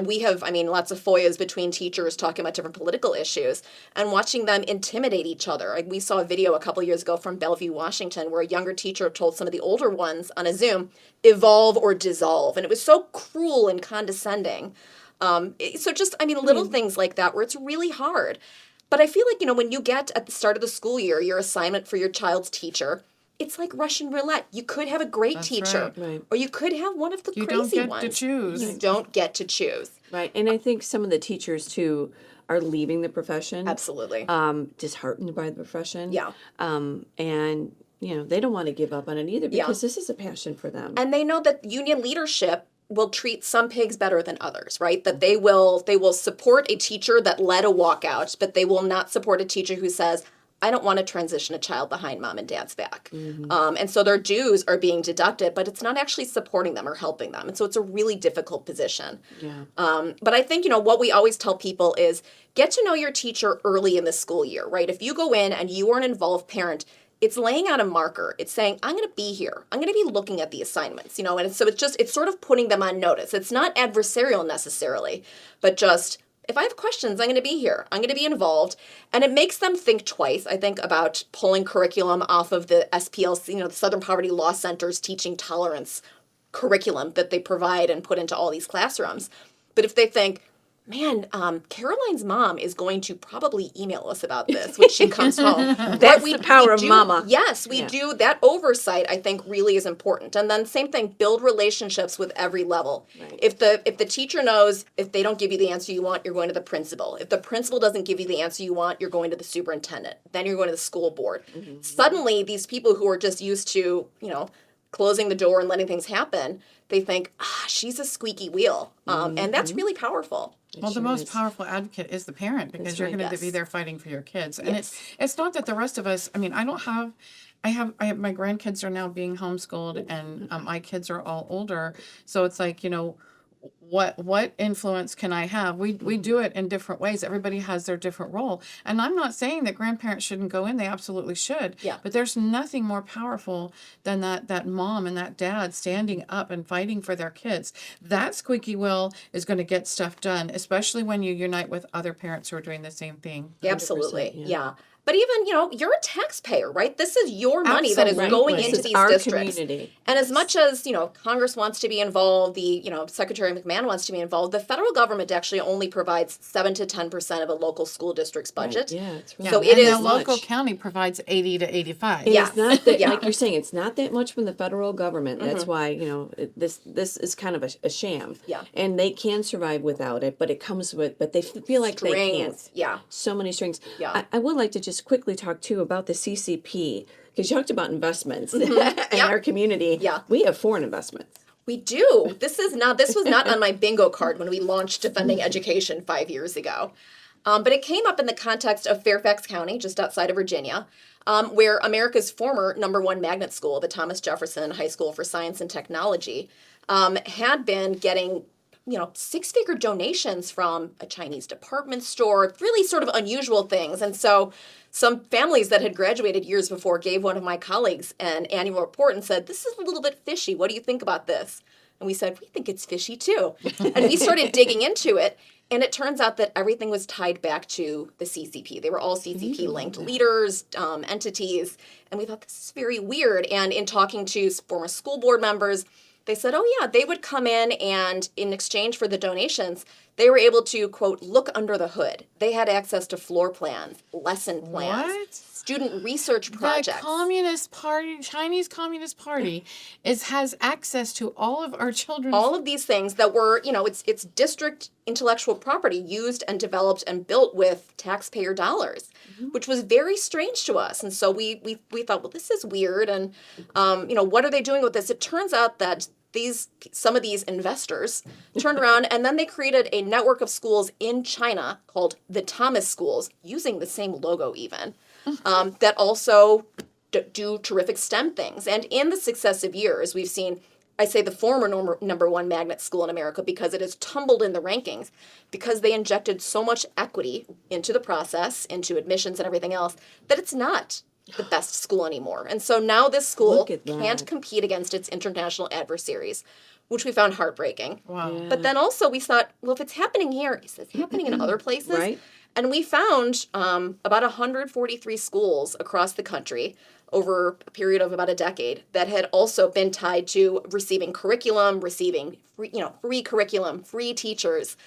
we have, lots of FOIAs between teachers talking about different political issues and watching them intimidate each other. We saw a video a couple years ago from Bellevue, Washington, where a younger teacher told some of the older ones on a Zoom, evolve or dissolve. And it was so cruel and condescending. So just, little things like that where it's really hard. But I feel like, when you get at the start of the school year, your assignment for your child's teacher, it's like Russian roulette. You could have a great teacher, right. or you could have one of the You crazy don't ones. get to choose. You don't get to choose. Right. And I think some of the teachers, too, are leaving the profession. Absolutely. Disheartened by the profession. Yeah. And, they don't want to give up on it either, because this is a passion for them. And they know that union leadership will treat some pigs better than others, right? That they will support a teacher that led a walkout, but they will not support a teacher who says, I don't want to transition a child behind mom and dad's back. And so their dues are being deducted, but it's not actually supporting them or helping them. And so it's a really difficult position. Yeah. But I think, what we always tell people is get to know your teacher early in the school year, right? If you go in and you are an involved parent, it's laying out a marker. It's saying, I'm going to be here. I'm going to be looking at the assignments, and so it's sort of putting them on notice. It's not adversarial necessarily, but just, if I have questions, I'm going to be here. I'm going to be involved. And it makes them think twice, I think, about pulling curriculum off of the SPLC, the Southern Poverty Law Center's teaching tolerance curriculum that they provide and put into all these classrooms. But if they think, man, Caroline's mom is going to probably email us about this when she comes home. That's the power of mama. Yes, we do. That oversight, I think, really is important. And then same thing, build relationships with every level. Right. If the teacher knows if they don't give you the answer you want, you're going to the principal. If the principal doesn't give you the answer you want, you're going to the superintendent. Then you're going to the school board. Mm-hmm. Suddenly, these people who are just used to, closing the door and letting things happen, they think, she's a squeaky wheel. And that's really powerful. Well, the most powerful advocate is the parent, because you're going to be there fighting for your kids. And it's not that the rest of us, I have my grandkids are now being homeschooled, and my kids are all older. So it's like, what influence can I have? We do it in different ways. Everybody has their different role. And I'm not saying that grandparents shouldn't go in. They absolutely should. Yeah. But there's nothing more powerful than that mom and that dad standing up and fighting for their kids. That squeaky wheel is going to get stuff done, especially when you unite with other parents who are doing the same thing. Absolutely. Yeah. But even, you're a taxpayer, right? This is your money that is going into these districts. Community. And as much as, Congress wants to be involved, the, Secretary McMahon wants to be involved, the federal government actually only provides 7 to 10% of a local school district's budget. Right. Yeah, it's really so and it is the local county provides 80 to 85. It's not that, like you're saying, it's not that much from the federal government. That's why, this is kind of a sham. Yeah. And they can survive without it, but it comes with, but they feel like they can't. Yeah. So many strings. Yeah. I would like to just quickly talk too about the CCP, because you talked about investments in our community. Yeah. We have foreign investments. We do. This was not on my bingo card when we launched Defending Education 5 years ago. But it came up in the context of Fairfax County, just outside of Virginia, where America's former #1 magnet school, the Thomas Jefferson High School for Science and Technology, had been getting 6-figure donations from a Chinese department store, really sort of unusual things. And so some families that had graduated years before gave one of my colleagues an annual report and said, "This is a little bit fishy. What do you think about this?" And we said, "We think it's fishy too." And we started digging into it. And it turns out that everything was tied back to the CCP. They were all CCP-linked leaders, entities. And we thought, this is very weird. And in talking to former school board members, they said, oh, yeah, they would come in and in exchange for the donations, they were able to, quote, look under the hood. They had access to floor plans, lesson plans, student research projects. The Communist Party, Chinese Communist Party, has access to all of our children's... All of these things that were, it's district intellectual property used and developed and built with taxpayer dollars, which was very strange to us. And so we thought, well, this is weird. And, what are they doing with this? It turns out that some of these investors turned around and then they created a network of schools in China called the Thomas Schools, using the same logo even, that also do terrific STEM things. And in the successive years, we've seen, I say the former #1 magnet school in America because it has tumbled in the rankings because they injected so much equity into the process, into admissions and everything else, that it's not the best school anymore. And so now this school can't compete against its international adversaries, which we found heartbreaking. Wow. Yeah. But then also we thought, well, if it's happening here, is it happening in other places? Right. And we found about 143 schools across the country over a period of about a decade that had also been tied to receiving curriculum, receiving free curriculum, free teachers,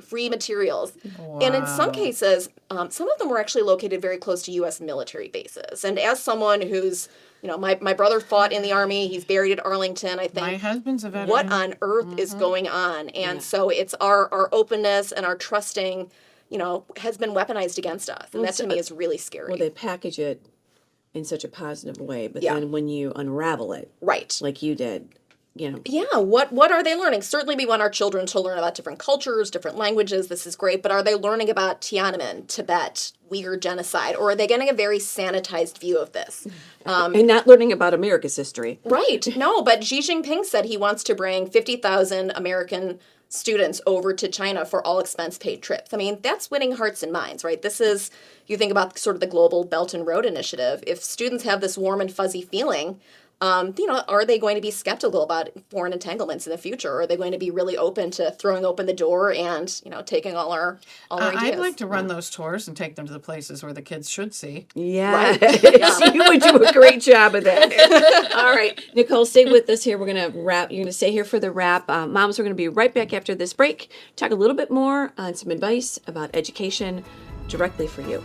free materials. Wow. And in some cases, some of them were actually located very close to U.S. military bases. And as someone who's, my brother fought in the Army, he's buried at Arlington, I think. My husband's a veteran. What on earth is going on? And so it's our openness and our trusting, has been weaponized against us. And that to me is really scary. Well, they package it in such a positive way, but then when you unravel it, right, like you did, Yeah, what are they learning? Certainly we want our children to learn about different cultures, different languages. This is great. But are they learning about Tiananmen, Tibet, Uyghur genocide? Or are they getting a very sanitized view of this? And not learning about America's history. Right. No, but Xi Jinping said he wants to bring 50,000 American students over to China for all expense-paid trips. I mean, that's winning hearts and minds, right? This is, you think about sort of the global Belt and Road Initiative. If students have this warm and fuzzy feeling, are they going to be skeptical about foreign entanglements in the future? Or are they going to be really open to throwing open the door and, taking all our ideas? I'd like to run those tours and take them to the places where the kids should see. Yeah. Right. You would do a great job of that. All right. Nicole, stay with us here. We're going to wrap. You're going to stay here for the wrap. Moms, we're going to be right back after this break. Talk a little bit more on some advice about education directly for you.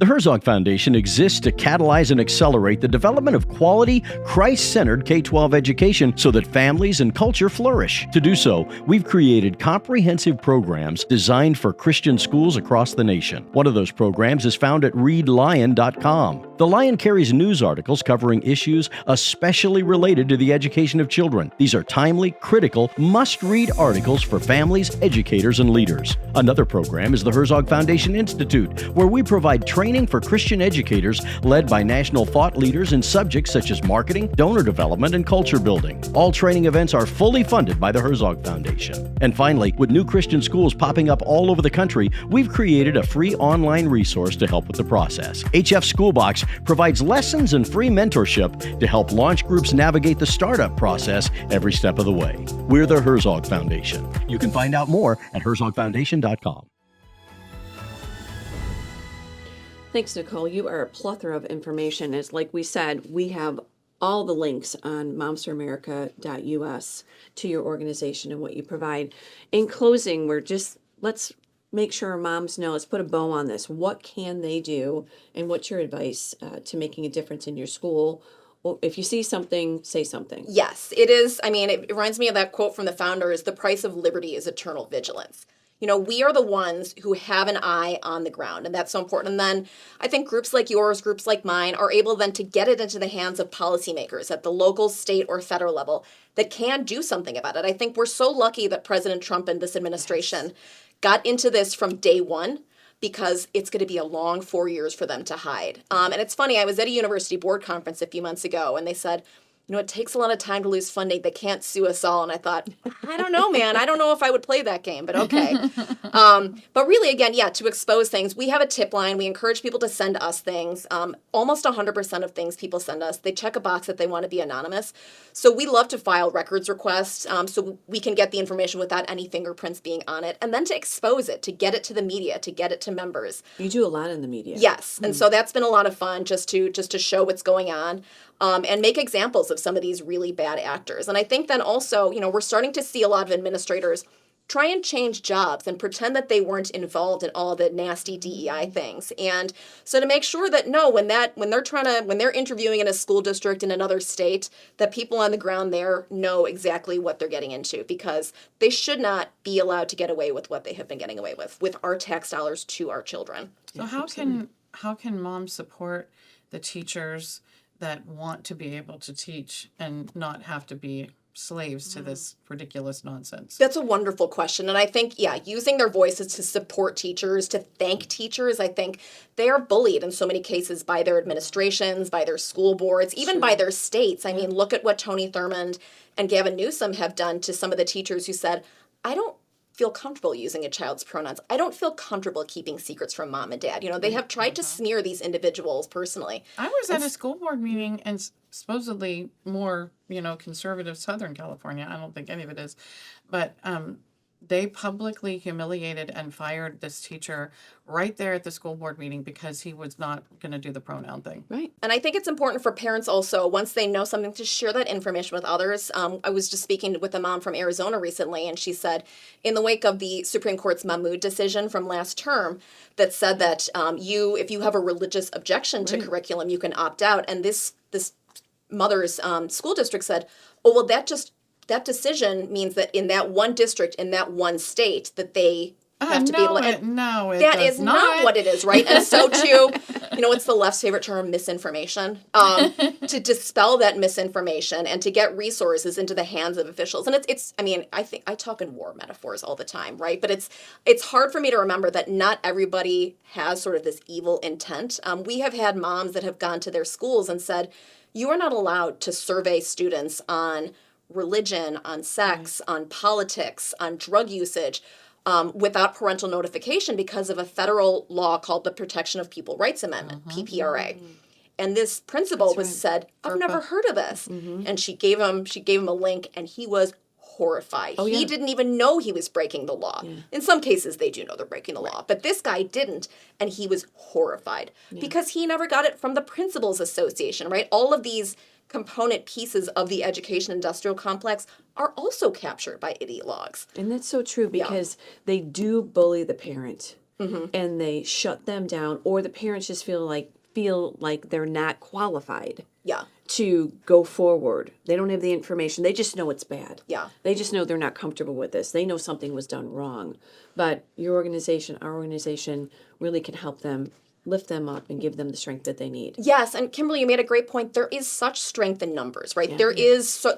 The Herzog Foundation exists to catalyze and accelerate the development of quality, Christ-centered K-12 education so that families and culture flourish. To do so, we've created comprehensive programs designed for Christian schools across the nation. One of those programs is found at readlion.com. The Lion carries news articles covering issues especially related to the education of children. These are timely, critical, must-read articles for families, educators, and leaders. Another program is the Herzog Foundation Institute, where we provide training for Christian educators led by national thought leaders in subjects such as marketing, donor development, and culture building. All training events are fully funded by the Herzog Foundation. And finally, with new Christian schools popping up all over the country, we've created a free online resource to help with the process. HF Schoolbox provides lessons and free mentorship to help launch groups navigate the startup process every step of the way. We're the Herzog Foundation. You can find out more at herzogfoundation.com. Thanks, Nicole. You are a plethora of information. As like we said, we have all the links on momsforamerica.us to your organization and what you provide. In closing, let's make sure our moms know, let's put a bow on this. What can they do, and what's your advice to making a difference in your school? Well, if you see something, say something. Yes, it is. I mean, it reminds me of that quote from the founders, the price of liberty is eternal vigilance. You know, we are the ones who have an eye on the ground, and that's so important. And then I think groups like yours, groups like mine, are able then to get it into the hands of policymakers at the local, state, or federal level that can do something about it. I think we're so lucky that President Trump and this administration got into this from day one, because it's going to be a long 4 years for them to hide. And it's funny, I was at a university board conference a few months ago, and they said, you know, it takes a lot of time to lose funding. They can't sue us all. And I thought, I don't know, man. I don't know if I would play that game, but okay. But really, again, yeah, to expose things, we have a tip line. We encourage people to send us things. Almost 100% of things people send us, they check a box that they want to be anonymous. So we love to file records requests so we can get the information without any fingerprints being on it. And then to expose it, to get it to the media, to get it to members. You do a lot in the media. Yes. And so that's been a lot of fun just to show what's going on. And make examples of some of these really bad actors. And I think then also, you know, we're starting to see a lot of administrators try and change jobs and pretend that they weren't involved in all the nasty DEI things. And so to make sure that no, when they're interviewing in a school district in another state, that people on the ground there know exactly what they're getting into, because they should not be allowed to get away with what they have been getting away with our tax dollars to our children. So how can moms support the teachers that want to be able to teach and not have to be slaves to this ridiculous nonsense? That's a wonderful question. And I think, yeah, using their voices to support teachers, to thank teachers, I think they are bullied in so many cases by their administrations, by their school boards, even by their states. I mean, look at what Tony Thurmond and Gavin Newsom have done to some of the teachers who said, I don't feel comfortable using a child's pronouns. I don't feel comfortable keeping secrets from mom and dad. You know, they have tried to smear these individuals personally. I was at a school board meeting in supposedly more, you know, conservative Southern California. I don't think any of it is. But they publicly humiliated and fired this teacher right there at the school board meeting because he was not going to do the pronoun thing. Right. And I think it's important for parents also, once they know something, to share that information with others. I was just speaking with a mom from Arizona recently, and she said, in the wake of the Supreme Court's Mahmoud decision from last term that said that if you have a religious objection to curriculum, you can opt out. And this mother's school district said, oh, well, that decision means that in that one district, in that one state, that they have to be able to... That is not what it is, right? And so too, you know, what's the left's favorite term? Misinformation. To dispel that misinformation and to get resources into the hands of officials. And it's I mean, I think I talk in war metaphors all the time, right? But it's hard for me to remember that not everybody has sort of this evil intent. We have had moms that have gone to their schools and said, you are not allowed to survey students on religion, on sex, on politics, on drug usage, without parental notification because of a federal law called the Protection of People Rights Amendment, PPRA. And this principal said, I've never heard of this. And she gave him a link, and he was horrified. He didn't even know he was breaking the law. In some cases, they do know they're breaking the law, but this guy didn't, and he was horrified because he never got it from the Principals Association, right? All of these component pieces of the education industrial complex are also captured by ideologues. And that's so true because they do bully the parent and they shut them down, or the parents just feel like they're not qualified to go forward. They don't have the information. They just know it's bad. They just know they're not comfortable with this. They know something was done wrong. But your organization, our organization, really can help them lift them up and give them the strength that they need. Yes, and Kimberly, you made a great point. There is such strength in numbers, right? Yeah.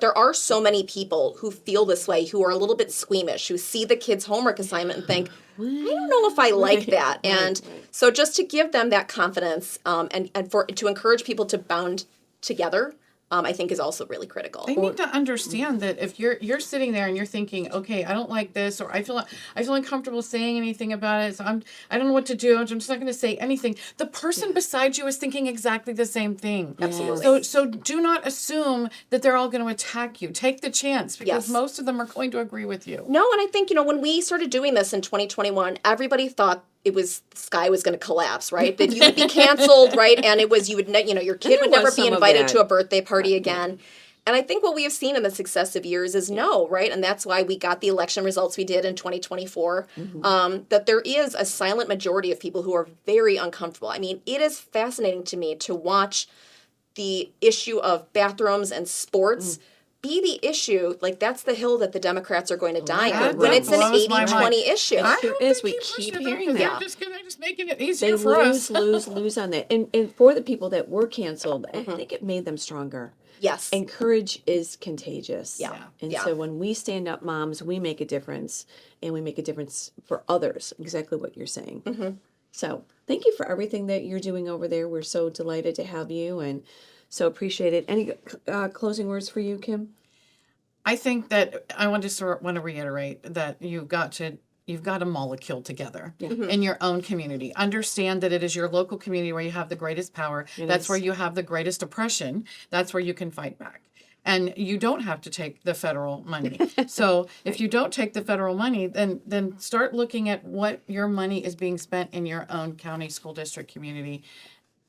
There are so many people who feel this way, who are a little bit squeamish, who see the kids' homework assignment and think, I don't know if I like that. And so just to give them that confidence and to encourage people to bound together, I think is also really critical. They need to understand that if you're sitting there and you're thinking, okay, I don't like this, or I feel uncomfortable saying anything about it, so I don't know what to do, I'm just not going to say anything. The person beside you is thinking exactly the same thing. Absolutely. So do not assume that they're all going to attack you. Take the chance, because most of them are going to agree with you. No, and I think, when we started doing this in 2021, everybody thought the sky was going to collapse, right? That you would be canceled, right? And your kid would never be invited to a birthday party again. And I think what we have seen in the successive years is no, right? And that's why we got the election results we did in 2024, that there is a silent majority of people who are very uncomfortable. I mean, it is fascinating to me to watch the issue of bathrooms and sports be the issue. Like, that's the hill that the Democrats are going to die on when it's an 80-20 issue. There is. We keep hearing that. They're just making it easier They for us. lose on that. And for the people that were canceled, I think it made them stronger. Yes. And courage is contagious. Yeah. And so when we stand up moms, we make a difference, and we make a difference for others, exactly what you're saying. So thank you for everything that you're doing over there. We're so delighted to have you and so appreciate it. Any closing words for you, Kim? I think that I want to reiterate that you've got to molecule together in your own community. Understand that it is your local community where you have the greatest power. That's where you have the greatest oppression. That's where you can fight back. And you don't have to take the federal money. So if you don't take the federal money, then start looking at what your money is being spent in your own county, school district, community,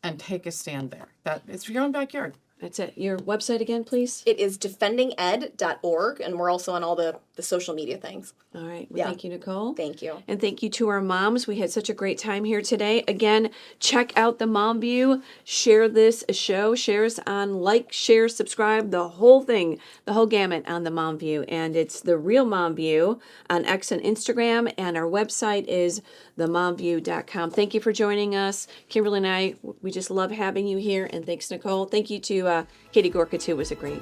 and take a stand there. It's your own backyard. That's it. Your website again, please? It is defendinged.org, and we're also on all the social media things. All right. Well, thank you, Nicole. Thank you. And thank you to our moms. We had such a great time here today. Again, check out the Mom View. Share this show. Share us on share, subscribe, the whole thing, the whole gamut on the Mom View. And it's The Real Mom View on X and Instagram. And our website is themomview.com. Thank you for joining us. Kimberly and I, we just love having you here. And thanks, Nicole. Thank you to Katie Gorka, too. It was a great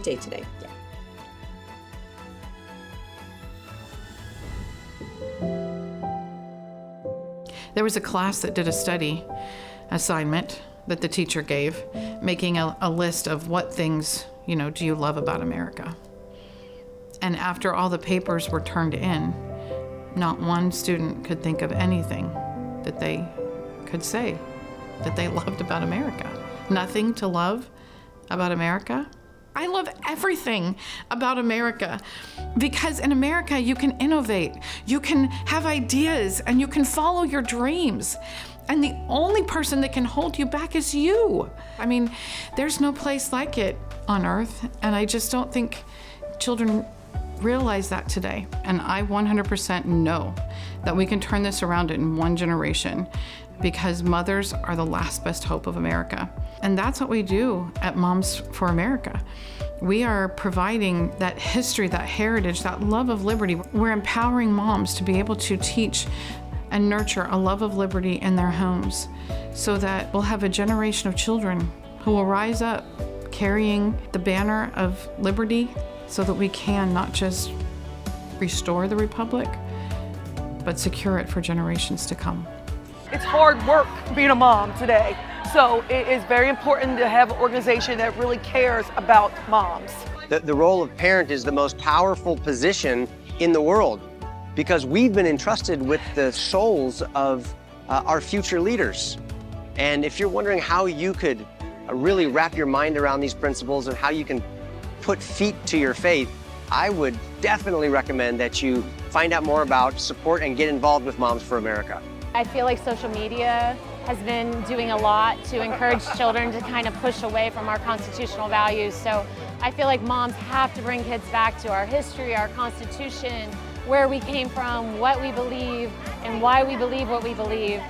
day today. Yeah. There was a class that did a study assignment that the teacher gave, making a list of what things, do you love about America? And after all the papers were turned in, not one student could think of anything that they could say that they loved about America. Nothing to love about America. I love everything about America, because in America you can innovate, you can have ideas, and you can follow your dreams. And the only person that can hold you back is you. I mean, there's no place like it on earth, and I just don't think children realize that today. And I 100% know that we can turn this around in one generation, because mothers are the last best hope of America. And that's what we do at Moms for America. We are providing that history, that heritage, that love of liberty. We're empowering moms to be able to teach and nurture a love of liberty in their homes, so that we'll have a generation of children who will rise up carrying the banner of liberty, so that we can not just restore the republic, but secure it for generations to come. It's hard work being a mom today. So it is very important to have an organization that really cares about moms. The role of parent is the most powerful position in the world, because we've been entrusted with the souls of our future leaders. And if you're wondering how you could really wrap your mind around these principles and how you can put feet to your faith, I would definitely recommend that you find out more about, support, and get involved with Moms for America. I feel like social media has been doing a lot to encourage children to kind of push away from our constitutional values. So I feel like moms have to bring kids back to our history, our Constitution, where we came from, what we believe, and why we believe what we believe.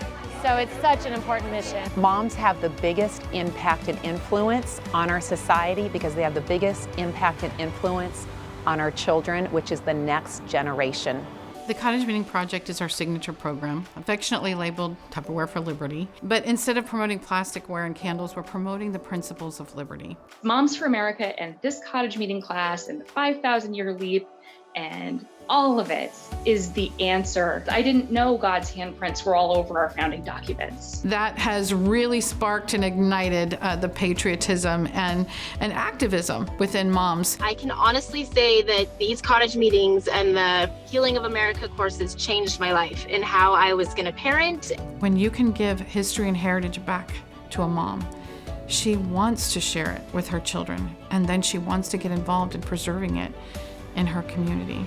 So it's such an important mission. Moms have the biggest impact and influence on our society, because they have the biggest impact and influence on our children, which is the next generation. The Cottage Meeting Project is our signature program, affectionately labeled Tupperware for Liberty. But instead of promoting plasticware and candles, we're promoting the principles of liberty. Moms for America and this Cottage Meeting class and the 5,000-year leap and all of it is the answer. I didn't know God's handprints were all over our founding documents. That has really sparked and ignited the patriotism and activism within moms. I can honestly say that these cottage meetings and the Healing of America courses changed my life and how I was going to parent. When you can give history and heritage back to a mom, she wants to share it with her children, and then she wants to get involved in preserving it in her community.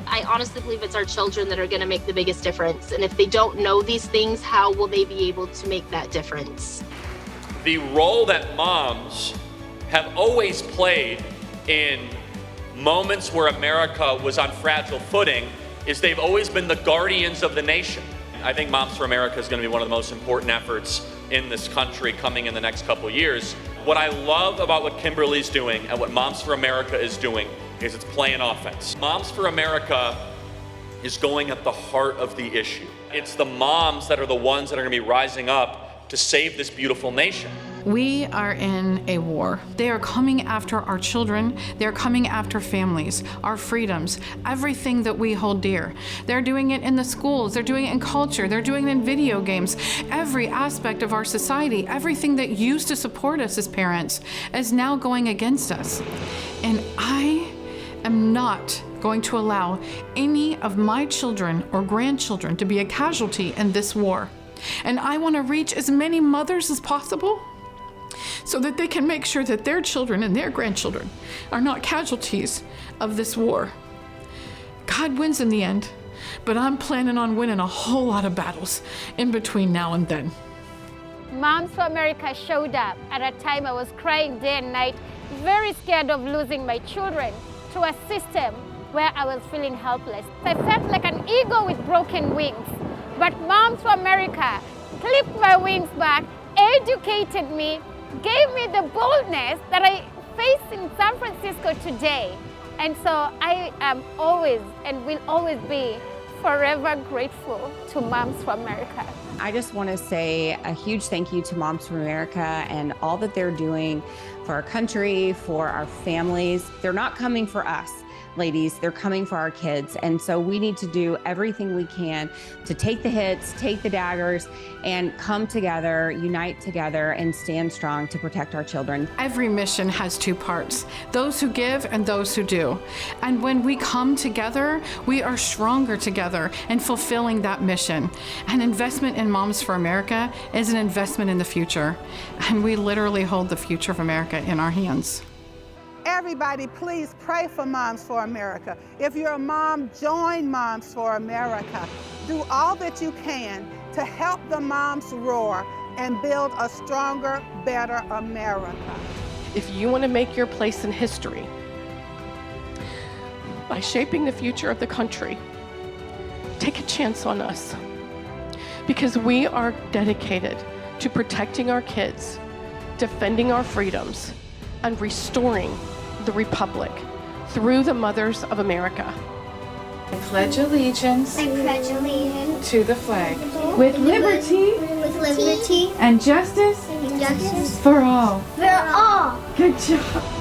I honestly believe it's our children that are going to make the biggest difference. And if they don't know these things, how will they be able to make that difference? The role that moms have always played in moments where America was on fragile footing is they've always been the guardians of the nation. I think Moms for America is going to be one of the most important efforts in this country coming in the next couple of years. What I love about what Kimberly's doing and what Moms for America is doing is it's playing offense. Moms for America is going at the heart of the issue. It's the moms that are the ones that are going to be rising up to save this beautiful nation. We are in a war. They are coming after our children. They're coming after families, our freedoms, everything that we hold dear. They're doing it in the schools. They're doing it in culture. They're doing it in video games. Every aspect of our society, everything that used to support us as parents is now going against us. And I am not going to allow any of my children or grandchildren to be a casualty in this war. And I want to reach as many mothers as possible so that they can make sure that their children and their grandchildren are not casualties of this war. God wins in the end, but I'm planning on winning a whole lot of battles in between now and then. Moms for America showed up at a time I was crying day and night, very scared of losing my children to a system where I was feeling helpless. I felt like an eagle with broken wings, but Moms for America clipped my wings back, educated me, gave me the boldness that I face in San Francisco today. And so I am always and will always be forever grateful to Moms for America. I just want to say a huge thank you to Moms for America and all that they're doing for our country, for our families. They're not coming for us, ladies, they're coming for our kids. And so we need to do everything we can to take the hits, take the daggers, and come together, unite together, and stand strong to protect our children. Every mission has two parts, those who give and those who do. And when we come together, we are stronger together in fulfilling that mission. An investment in Moms for America is an investment in the future. And we literally hold the future of America in our hands. Everybody, please pray for Moms for America. If you're a mom, join Moms for America. Do all that you can to help the moms roar and build a stronger, better America. If you want to make your place in history by shaping the future of the country, take a chance on us, because we are dedicated to protecting our kids, defending our freedoms, and restoring the Republic through the Mothers of America. I pledge allegiance to the flag with liberty and justice for for all. all. Good job.